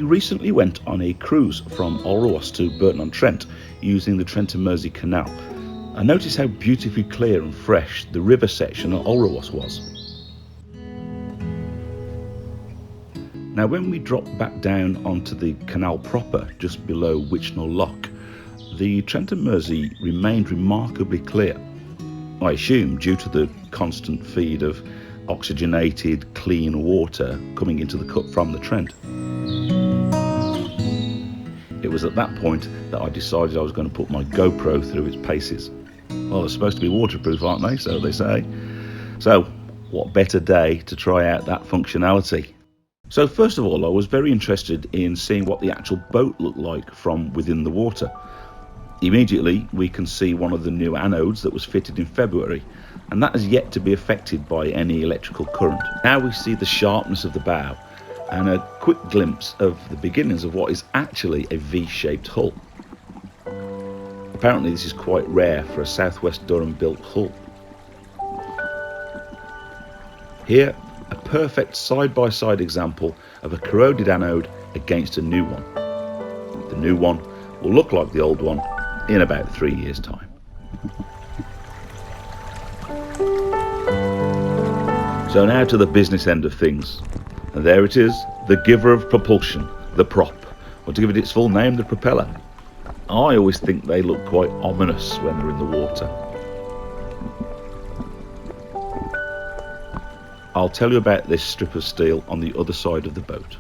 recently went on a cruise from Alrewas to Burton on Trent using the Trent and Mersey Canal. I noticed how beautifully clear and fresh the river section at Alrewas was. Now when we dropped back down onto the canal proper, just below Witchnell Lock, the Trent and Mersey remained remarkably clear. I assume due to the constant feed of oxygenated, clean water coming into the cut from the Trent. It was at that point that I decided I was going to put my GoPro through its paces. Well, they're supposed to be waterproof, aren't they? So they say. So, what better day to try out that functionality? So first of all, I was very interested in seeing what the actual boat looked like from within the water. Immediately, we can see one of the new anodes that was fitted in February, and that has yet to be affected by any electrical current. Now we see the sharpness of the bow and a quick glimpse of the beginnings of what is actually a V-shaped hull. Apparently this is quite rare for a Southwest Durham built hull. Here, a perfect side-by-side example of a corroded anode against a new one. The new one will look like the old one in about 3 years' time. So now to the business end of things. And there it is, the giver of propulsion, the prop, or to give it its full name, the propeller. I always think they look quite ominous when they're in the water. I'll tell you about this strip of steel on the other side of the boat.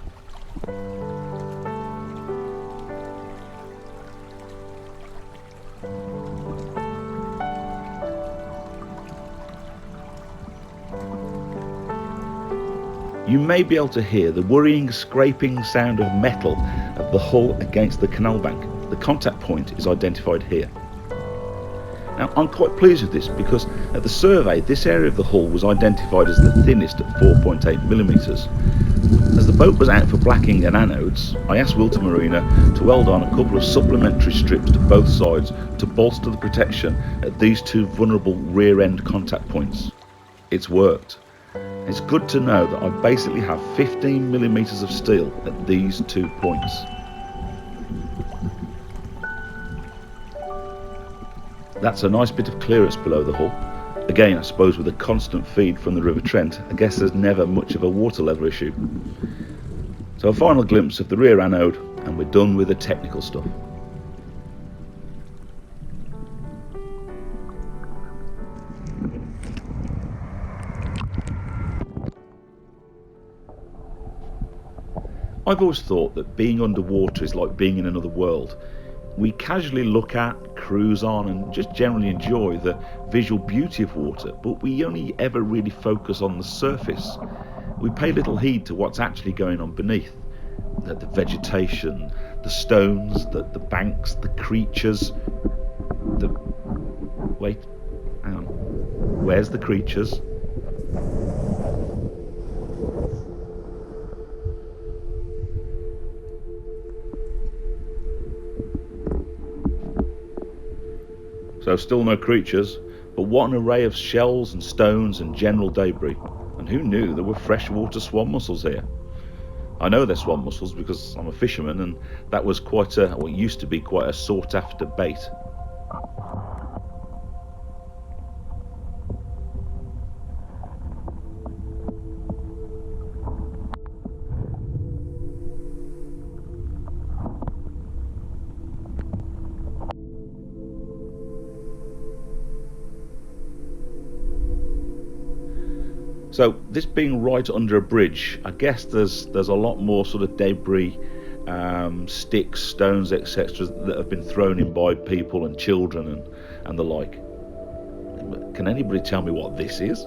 You may be able to hear the worrying scraping sound of metal of the hull against the canal bank. The contact point is identified here. Now I'm quite pleased with this because at the survey this area of the hull was identified as the thinnest at 4.8mm. As the boat was out for blacking and anodes, I asked Wilton Marina to weld on a couple of supplementary strips to both sides to bolster the protection at these two vulnerable rear end contact points. It's worked. It's good to know that I basically have 15mm of steel at these 2 points. That's a nice bit of clearance below the hull. Again, I suppose with a constant feed from the River Trent, I guess there's never much of a water level issue. So a final glimpse of the rear anode and we're done with the technical stuff. I've always thought that being underwater is like being in another world. We casually look at, cruise on and just generally enjoy the visual beauty of water, but we only ever really focus on the surface. We pay little heed to what's actually going on beneath. The vegetation, the stones, the banks, the creatures. Wait, hang on. Where's the creatures? So still no creatures, but what an array of shells and stones and general debris. And who knew there were freshwater swan mussels here? I know they're swan mussels because I'm a fisherman and that was what used to be quite a sought after bait. So this being right under a bridge, I guess there's a lot more sort of debris, sticks, stones, etc. that have been thrown in by people and children and the like. Can anybody tell me what this is?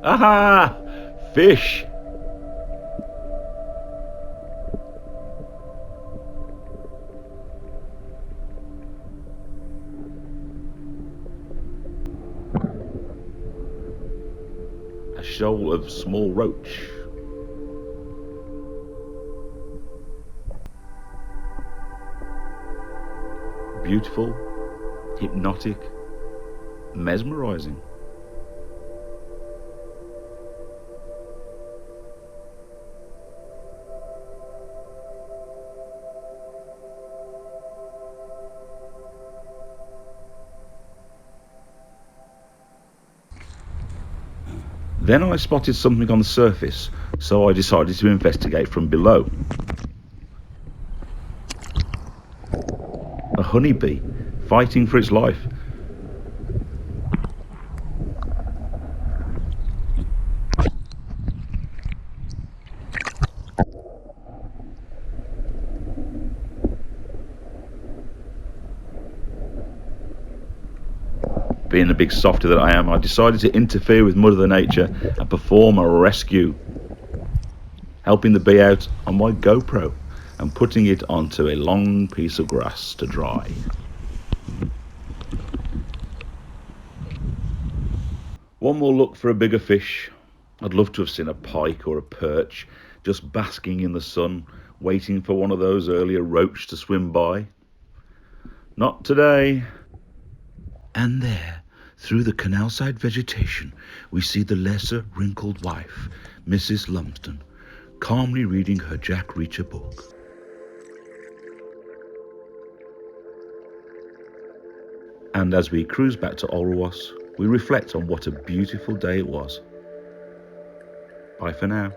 Aha! Fish! A shoal of small roach. beautiful, hypnotic, mesmerizing. Then I spotted something on the surface, so I decided to investigate from below. A honeybee fighting for its life. Being the big softy that I am, I decided to interfere with Mother Nature and perform a rescue, helping the bee out on my GoPro and putting it onto a long piece of grass to dry. One more look for a bigger fish. I'd love to have seen a pike or a perch just basking in the sun, waiting for one of those earlier roach to swim by. Not today. And there, through the canal-side vegetation, we see the lesser wrinkled wife, Mrs. Lumsden, calmly reading her Jack Reacher book. And as we cruise back to Alrewas, we reflect on what a beautiful day it was. Bye for now.